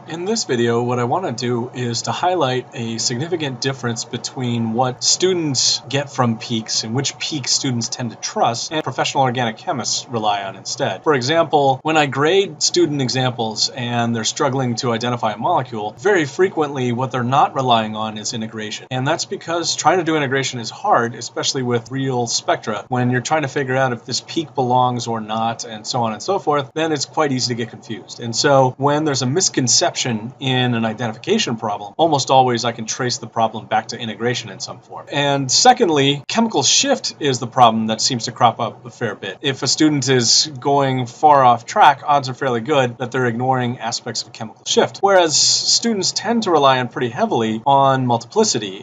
In this video, what I want to do is to highlight a significant difference between what students get from peaks and which peaks students tend to trust and professional organic chemists rely on instead. For example, when I grade student examples and they're struggling to identify a molecule, very frequently what they're not relying on is integration. And that's because trying to do integration is hard, especially with real spectra. When you're trying to figure out if this peak belongs or not and so on and so forth, then it's quite easy to get confused. And so when there's a misconception in an identification problem, almost always I can trace the problem back to integration in some form. And secondly, chemical shift is the problem that seems to crop up a fair bit. If a student is going far off track, odds are fairly good that they're ignoring aspects of chemical shift. Whereas students tend to rely on pretty heavily on multiplicity.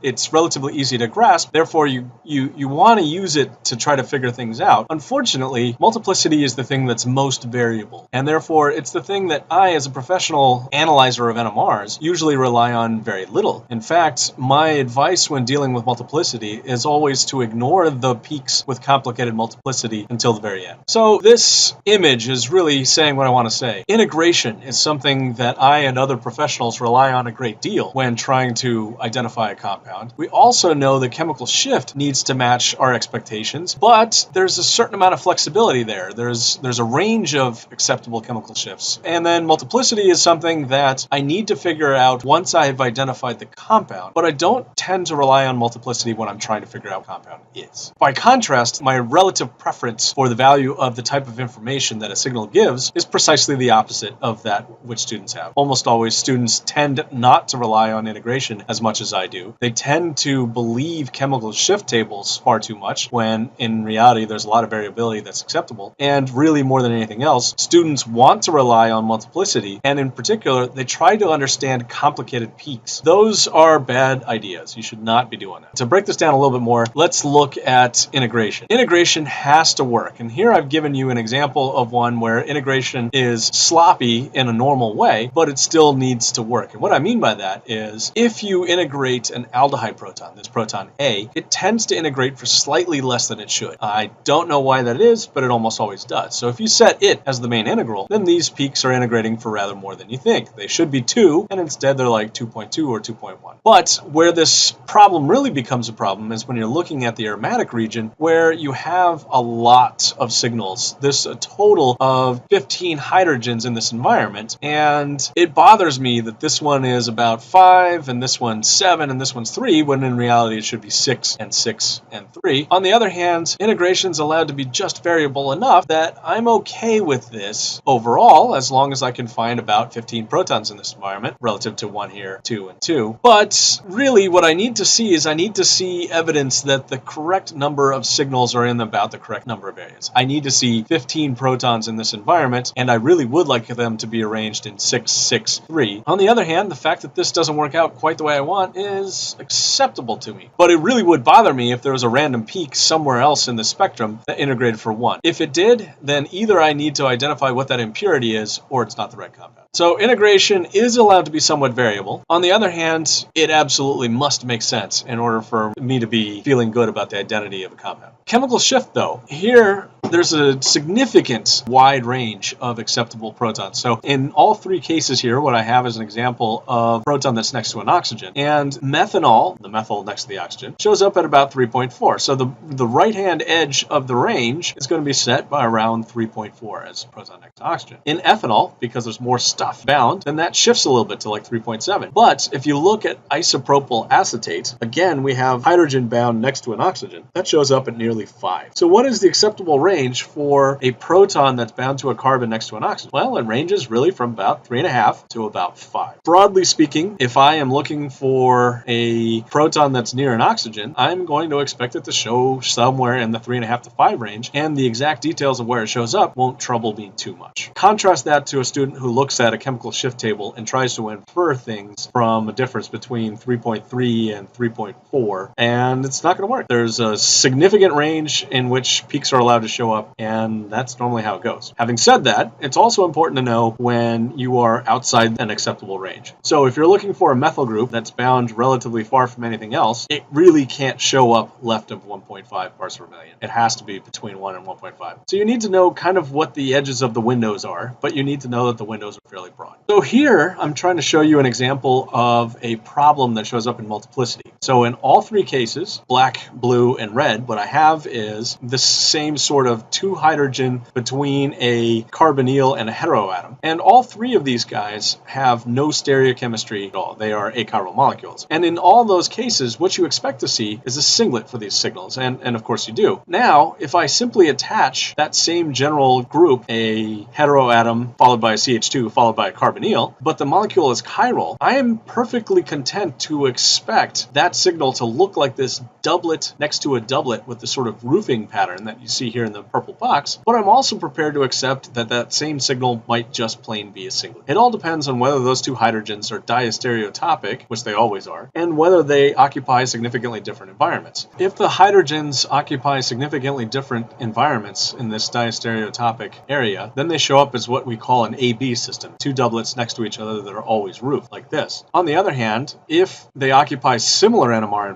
It's relatively easy to grasp, therefore you want to use it to try to figure things out. Unfortunately, multiplicity is the thing that's most variable, and therefore it's the thing that I, as a professional analyzer of NMRs, usually rely on very little. In fact, my advice when dealing with multiplicity is always to ignore the peaks with complicated multiplicity until the very end. So this image is really saying what I want to say. Integration is something that I and other professionals rely on a great deal when trying to identify a compound. We also know that chemical shift needs to match our expectations, but there's a certain amount of flexibility there. There's a range of acceptable chemical shifts. And then multiplicity is something that I need to figure out once I have identified the compound, but I don't tend to rely on multiplicity when I'm trying to figure out what compound is. By contrast, my relative preference for the value of the type of information that a signal gives is precisely the opposite of that which students have. Almost always, students tend not to rely on integration as much as I do. They tend to believe chemical shift tables far too much, when in reality there's a lot of variability that's acceptable. And really, more than anything else, students want to rely on multiplicity, and in particular, they try to understand complicated peaks. Those are bad ideas. You should not be doing that. To break this down a little bit more, let's look at integration. Integration has to work, and here I've given you an example of one where integration is sloppy in a normal way, but it still needs to work. And what I mean by that is, if you integrate an aldehyde proton, this proton A, it tends to integrate for slightly less than it should. I don't know why that is, but it almost always does. So if you set it as the main integral, then these peaks are integrating for rather more than you think. They should be 2, and instead they're like 2.2 or 2.1. But where this problem really becomes a problem is when you're looking at the aromatic region, where you have a lot of signals. There's a total of 15 hydrogens in this environment, and it bothers me that this one is about 5, and this one's 7, and this one's 3, when in reality it should be 6 and 6 and 3. On the other hand, integration's allowed to be just variable enough that I'm okay with this overall, as long as I can find about 15 protons in this environment, relative to 1 here, 2 and 2. But really what I need to see is I need to see evidence that the correct number of signals are in about the correct number of areas. I need to see 15 protons in this environment, and I really would like them to be arranged in 6, 6, 3. On the other hand, the fact that this doesn't work out quite the way I want is acceptable to me. But it really would bother me if there was a random peak somewhere else in the spectrum that integrated for 1. If it did, then either I need to identify what that impurity is, or it's not the right compound. So integration is allowed to be somewhat variable. On the other hand, it absolutely must make sense in order for me to be feeling good about the identity of a compound. Chemical shift, though, here there's a significant wide range of acceptable protons. So in all 3 cases here, what I have is an example of a proton that's next to an oxygen. And methanol, the methyl next to the oxygen, shows up at about 3.4. So the right-hand edge of the range is going to be set by around 3.4 as a proton next to oxygen. In ethanol, because there's more stuff bound, then that shifts a little bit to like 3.7. But if you look at isopropyl acetate, again, we have hydrogen bound next to an oxygen. That shows up at nearly 5. So what is the acceptable range for a proton that's bound to a carbon next to an oxygen? Well, it ranges really from about 3.5 to about 5. Broadly speaking, if I am looking for a proton that's near an oxygen, I'm going to expect it to show somewhere in the 3.5 to 5 range, and the exact details of where it shows up won't trouble me too much. Contrast that to a student who looks at a chemical shift table and tries to infer things from a difference between 3.3 and 3.4, and it's not going to work. There's a significant range in which peaks are allowed to show up, and that's normally how it goes. Having said that, it's also important to know when you are outside an acceptable range. So if you're looking for a methyl group that's bound relatively far from anything else, it really can't show up left of 1.5 parts per million. It has to be between 1 and 1.5. So you need to know kind of what the edges of the windows are, but you need to know that the windows are fairly broad. on. So here I'm trying to show you an example of a problem that shows up in multiplicity. So in all three cases, black, blue, and red, what I have is the same sort of two hydrogen between a carbonyl and a heteroatom. And all three of these guys have no stereochemistry at all. They are achiral molecules. And in all those cases, what you expect to see is a singlet for these signals. And of course you do. Now, if I simply attach that same general group, a heteroatom followed by a CH2 followed by a carbonyl, but the molecule is chiral, I am perfectly content to expect that signal to look like this doublet next to a doublet with the sort of roofing pattern that you see here in the purple box, but I'm also prepared to accept that that same signal might just plain be a singlet. It all depends on whether those two hydrogens are diastereotopic, which they always are, and whether they occupy significantly different environments. If the hydrogens occupy significantly different environments in this diastereotopic area, then they show up as what we call an AB system, two doublets next to each other that are always roofed, like this. On the other hand, if they occupy similar NMR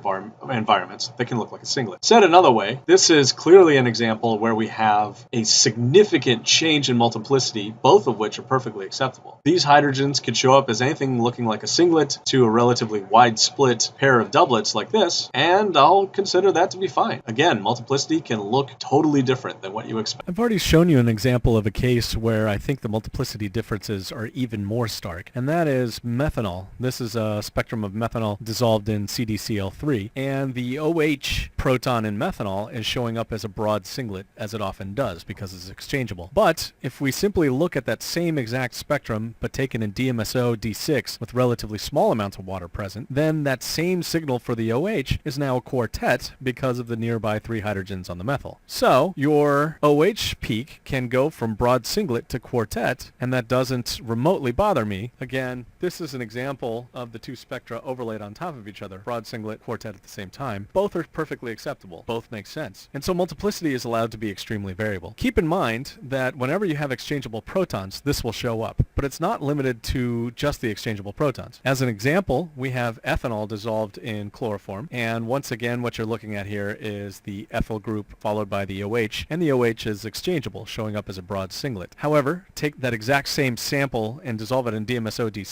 environments, they can look like a singlet. Said another way, this is clearly an example where we have a significant change in multiplicity, both of which are perfectly acceptable. These hydrogens could show up as anything looking like a singlet to a relatively wide split pair of doublets like this, and I'll consider that to be fine. Again, multiplicity can look totally different than what you expect. I've already shown you an example of a case where I think the multiplicity differences are even more stark, and that is methanol. This is a spectrum of methanol dissolved in CDCl3, and the OH proton in methanol is showing up as a broad singlet, as it often does, because it's exchangeable. But if we simply look at that same exact spectrum, but taken in DMSO J with relatively small amounts of water present, then that same signal for the OH is now a quartet because of the nearby three hydrogens on the methyl. So your OH peak can go from broad singlet to quartet, and that doesn't remotely bother me. Again, this is an example of the two spectra overlaid on top of each other, broad singlet, quartet at the same time. Both are perfectly acceptable. Both make sense. And so multiplicity is allowed to be extremely variable. Keep in mind that whenever you have exchangeable protons, this will show up, but it's not limited to just the exchangeable protons. As an example, we have ethanol dissolved in chloroform, and once again what you're looking at here is the ethyl group followed by the OH, and the OH is exchangeable, showing up as a broad singlet. However, take that exact same sample and dissolve it in DMSO J,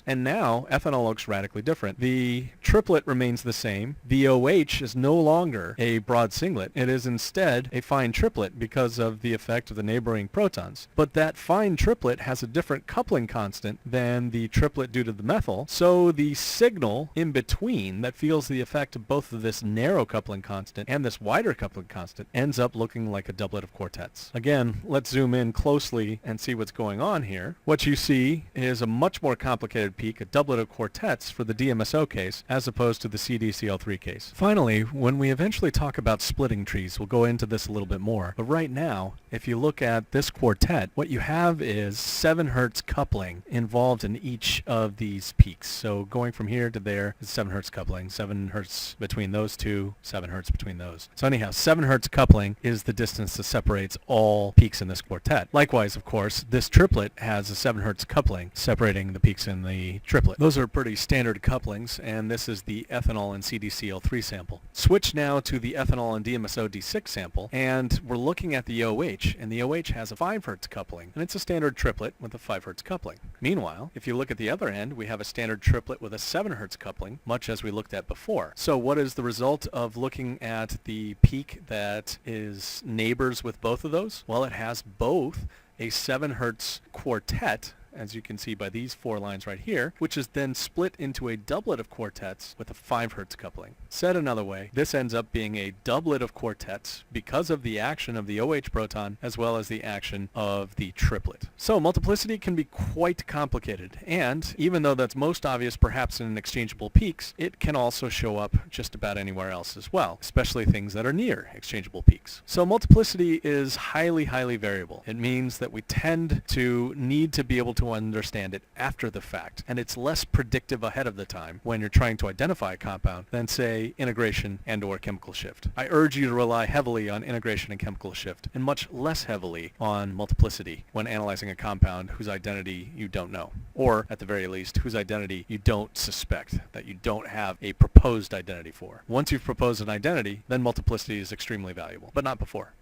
and now ethanol looks radically different. The triplet remains the same. The OH is no longer a broad singlet. It is instead a fine triplet because of the effect of the neighboring protons. But that fine triplet has a different coupling constant than the triplet due to the methyl, so the signal in between that feels the effect of both of this narrow coupling constant and this wider coupling constant ends up looking like a doublet of quartets. Again, let's zoom in closely and see what's going on here. What you see is a much more complicated peak, a doublet of quartets for the DMSO case as opposed to the CDCl3 case. Finally, when we eventually talk about splitting trees, we'll go into this a little bit more. But right now, if you look at this quartet, what you have is 7 Hz coupling involved in each of these peaks. So going from here to there is 7 Hz coupling, 7 Hz between those two, 7 Hz between those. So anyhow, 7 Hz coupling is the distance that separates all peaks in this quartet. Likewise, of course, this triplet has a 7 Hz coupling separating the peaks in the triplet. Those are pretty standard couplings, and this is the ethanol and CDCl3 sample. Switch now to the ethanol and DMSO J sample, and we're looking at the OH, and the OH has a 5 Hz coupling, and it's a standard triplet with a 5 Hz coupling. Meanwhile, if you look at the other end, we have a standard triplet with a 7 Hz coupling, much as we looked at before. So what is the result of looking at the peak that is neighbors with both of those? Well, it has both a 7 Hz quartet, as you can see by these 4 lines right here, which is then split into a doublet of quartets with a 5 Hz coupling. Said another way, this ends up being a doublet of quartets because of the action of the OH proton as well as the action of the triplet. So multiplicity can be quite complicated, and even though that's most obvious perhaps in exchangeable peaks, it can also show up just about anywhere else as well, especially things that are near exchangeable peaks. So multiplicity is highly, highly variable. It means that we tend to need to be able to understand it after the fact, and it's less predictive ahead of the time when you're trying to identify a compound than, say, integration and or chemical shift. I urge you to rely heavily on integration and chemical shift, and much less heavily on multiplicity when analyzing a compound whose identity you don't know, or at the very least, whose identity you don't suspect, that you don't have a proposed identity for. Once you've proposed an identity, then multiplicity is extremely valuable, but not before.